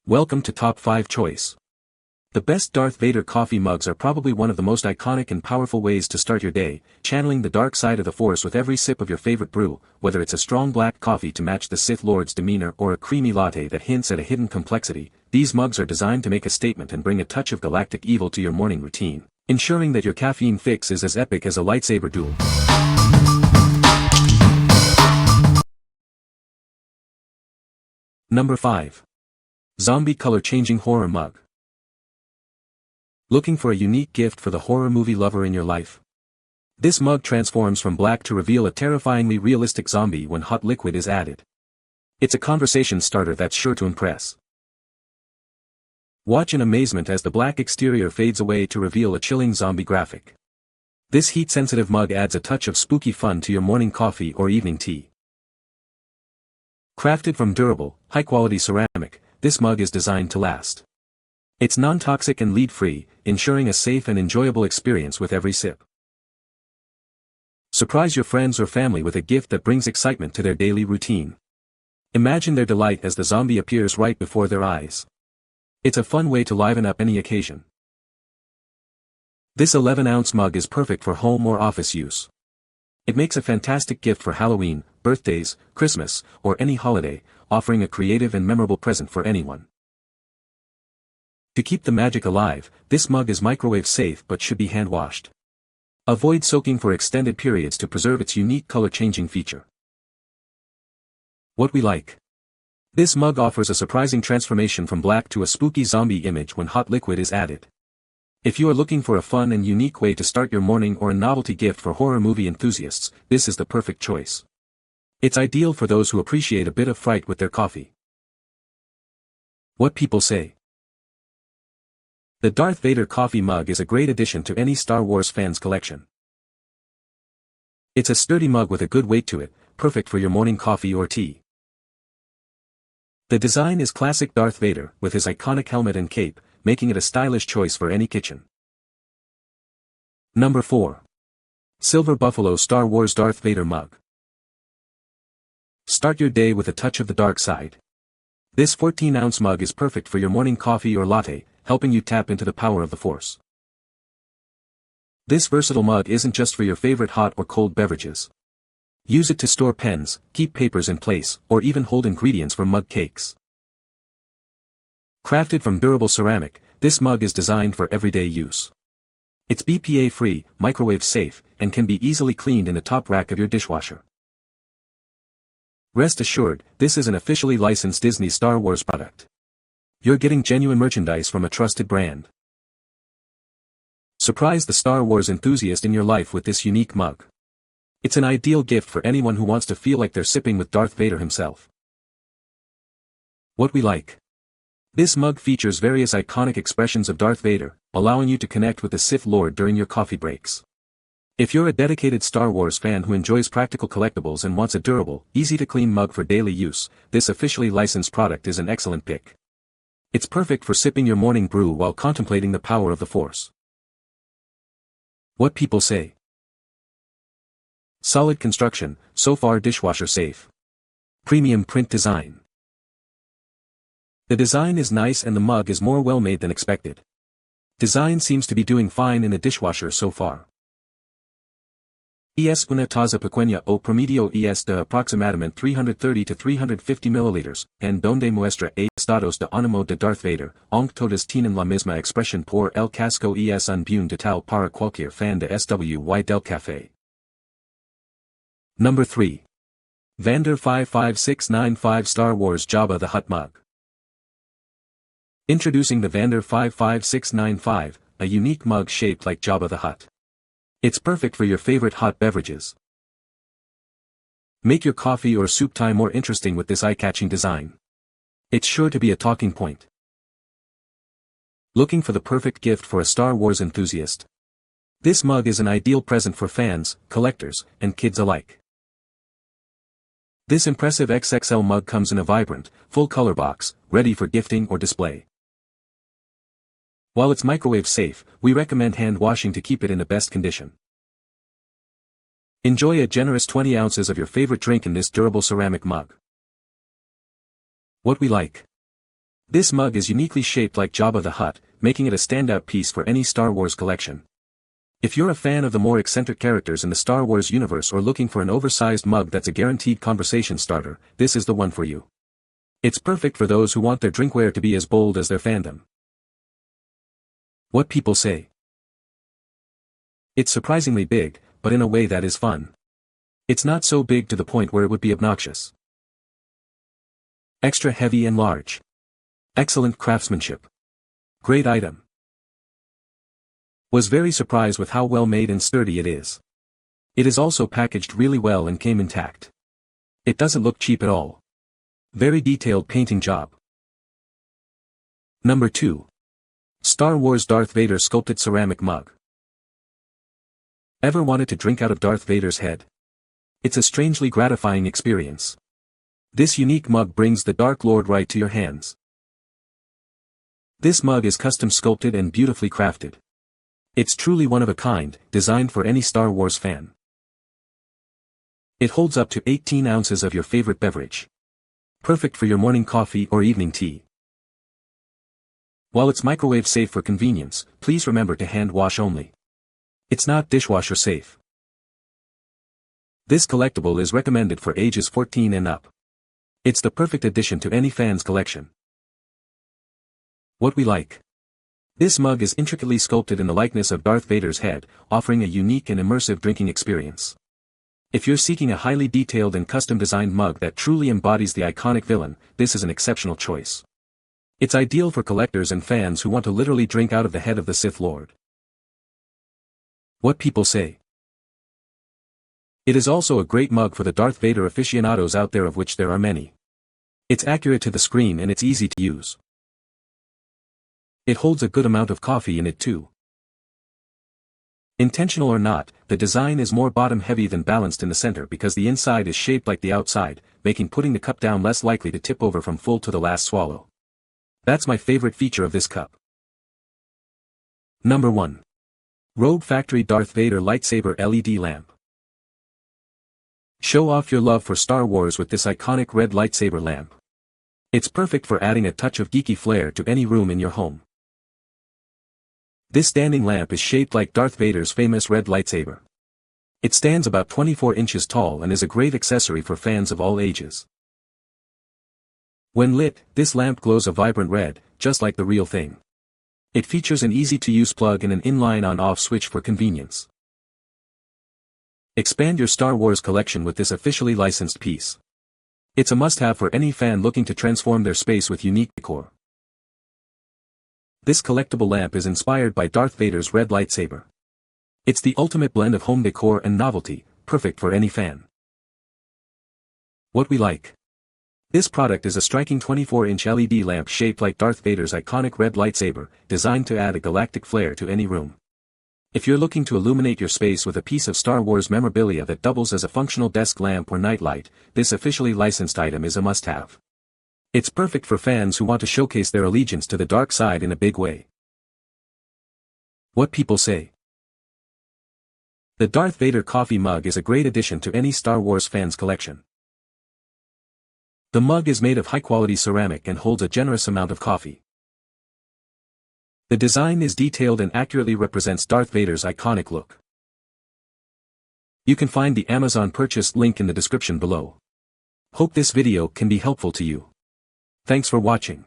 Welcome to Top 5 Choice. The best Darth Vader coffee mugs are probably one of the most iconic and powerful ways to start your day, channeling the dark side of the Force with every sip of your favorite brew, whether it's a strong black coffee to match the Sith Lord's demeanor or a creamy latte that hints at a hidden complexity. These mugs are designed to make a statement and bring a touch of galactic evil to your morning routine, ensuring that your caffeine fix is as epic as a lightsaber duel. Number 5. Zombie color-changing horror mug. Looking for a unique gift for the horror movie lover in your life? This mug transforms from black to reveal a terrifyingly realistic zombie when hot liquid is added. It's a conversation starter that's sure to impress. Watch in amazement as the black exterior fades away to reveal a chilling zombie graphic. This heat-sensitive mug adds a touch of spooky fun to your morning coffee or evening tea. Crafted from durable, high-quality ceramic, this mug is designed to last. It's non-toxic and lead-free, ensuring a safe and enjoyable experience with every sip. Surprise your friends or family with a gift that brings excitement to their daily routine. Imagine their delight as the zombie appears right before their eyes. It's a fun way to liven up any occasion. This 11-ounce mug is perfect for home or office use. It makes a fantastic gift for Halloween, birthdays, Christmas, or any holiday, offering a creative and memorable present for anyone. To keep the magic alive, this mug is microwave safe but should be hand-washed. Avoid soaking for extended periods to preserve its unique color-changing feature. What we like. This mug offers a surprising transformation from black to a spooky zombie image when hot liquid is added. If you are looking for a fun and unique way to start your morning or a novelty gift for horror movie enthusiasts, this is the perfect choice. It's ideal for those who appreciate a bit of fright with their coffee. What people say. The Darth Vader Coffee Mug is a great addition to any Star Wars fan's collection. It's a sturdy mug with a good weight to it, perfect for your morning coffee or tea. The design is classic Darth Vader, with his iconic helmet and cape, making it a stylish choice for any kitchen. Number 4. Silver Buffalo Star Wars Darth Vader Mug. Start your day with a touch of the dark side. This 14-ounce mug is perfect for your morning coffee or latte, helping you tap into the power of the Force. This versatile mug isn't just for your favorite hot or cold beverages. Use it to store pens, keep papers in place, or even hold ingredients for mug cakes. Crafted from durable ceramic, this mug is designed for everyday use. It's BPA-free, microwave-safe, and can be easily cleaned in the top rack of your dishwasher. Rest assured, this is an officially licensed Disney Star Wars product. You're getting genuine merchandise from a trusted brand. Surprise the Star Wars enthusiast in your life with this unique mug. It's an ideal gift for anyone who wants to feel like they're sipping with Darth Vader himself. What we like. This mug features various iconic expressions of Darth Vader, allowing you to connect with the Sith Lord during your coffee breaks. If you're a dedicated Star Wars fan who enjoys practical collectibles and wants a durable, easy-to-clean mug for daily use, this officially licensed product is an excellent pick. It's perfect for sipping your morning brew while contemplating the power of the Force. What people say. Solid construction, so far dishwasher safe. Premium print design. The design is nice and the mug is more well-made than expected. Design seems to be doing fine in the dishwasher so far. Una taza pequeña o promedio de aproximadamente 330 to 350 millilitros, en donde muestra estados de ánimo de Darth Vader, aunque todas tienen la misma expresión por el casco es un buen detalle para cualquier fan de SWY del café. Number 3. Vandor 55695 Star Wars Jabba the Hutt Mug. Introducing the Vandor 55695, a unique mug shaped like Jabba the Hutt. It's perfect for your favorite hot beverages. Make your coffee or soup time more interesting with this eye-catching design. It's sure to be a talking point. Looking for the perfect gift for a Star Wars enthusiast? This mug is an ideal present for fans, collectors, and kids alike. This impressive XXL mug comes in a vibrant, full-color box, ready for gifting or display. While it's microwave safe, we recommend hand washing to keep it in the best condition. Enjoy a generous 20 ounces of your favorite drink in this durable ceramic mug. What we like. This mug is uniquely shaped like Jabba the Hutt, making it a standout piece for any Star Wars collection. If you're a fan of the more eccentric characters in the Star Wars universe or looking for an oversized mug that's a guaranteed conversation starter, this is the one for you. It's perfect for those who want their drinkware to be as bold as their fandom. What people say. It's surprisingly big, but in a way that is fun. It's not so big to the point where it would be obnoxious. Extra heavy and large. Excellent craftsmanship. Great item. Was very surprised with how well made and sturdy it is. It is also packaged really well and came intact. It doesn't look cheap at all. Very detailed painting job. Number 2. Star Wars Darth Vader Sculpted Ceramic Mug. Ever wanted to drink out of Darth Vader's head? It's a strangely gratifying experience. This unique mug brings the Dark Lord right to your hands. This mug is custom sculpted and beautifully crafted. It's truly one of a kind, designed for any Star Wars fan. It holds up to 18 ounces of your favorite beverage. Perfect for your morning coffee or evening tea. While it's microwave safe for convenience, please remember to hand wash only. It's not dishwasher safe. This collectible is recommended for ages 14 and up. It's the perfect addition to any fan's collection. What we like. This mug is intricately sculpted in the likeness of Darth Vader's head, offering a unique and immersive drinking experience. If you're seeking a highly detailed and custom-designed mug that truly embodies the iconic villain, this is an exceptional choice. It's ideal for collectors and fans who want to literally drink out of the head of the Sith Lord. What people say. It is also a great mug for the Darth Vader aficionados out there, of which there are many. It's accurate to the screen and it's easy to use. It holds a good amount of coffee in it too. Intentional or not, the design is more bottom-heavy than balanced in the center because the inside is shaped like the outside, making putting the cup down less likely to tip over from full to the last swallow. That's my favorite feature of this cup. Number 1. Robe Factory Darth Vader Lightsaber LED Lamp. Show off your love for Star Wars with this iconic red lightsaber lamp. It's perfect for adding a touch of geeky flair to any room in your home. This standing lamp is shaped like Darth Vader's famous red lightsaber. It stands about 24 inches tall and is a great accessory for fans of all ages. When lit, this lamp glows a vibrant red, just like the real thing. It features an easy-to-use plug and an inline on-off switch for convenience. Expand your Star Wars collection with this officially licensed piece. It's a must-have for any fan looking to transform their space with unique decor. This collectible lamp is inspired by Darth Vader's red lightsaber. It's the ultimate blend of home decor and novelty, perfect for any fan. What we like. This product is a striking 24-inch LED lamp shaped like Darth Vader's iconic red lightsaber, designed to add a galactic flair to any room. If you're looking to illuminate your space with a piece of Star Wars memorabilia that doubles as a functional desk lamp or nightlight, this officially licensed item is a must-have. It's perfect for fans who want to showcase their allegiance to the dark side in a big way. What people say. The Darth Vader Coffee Mug is a great addition to any Star Wars fan's collection. The mug is made of high-quality ceramic and holds a generous amount of coffee. The design is detailed and accurately represents Darth Vader's iconic look. You can find the Amazon purchase link in the description below. Hope this video can be helpful to you. Thanks for watching.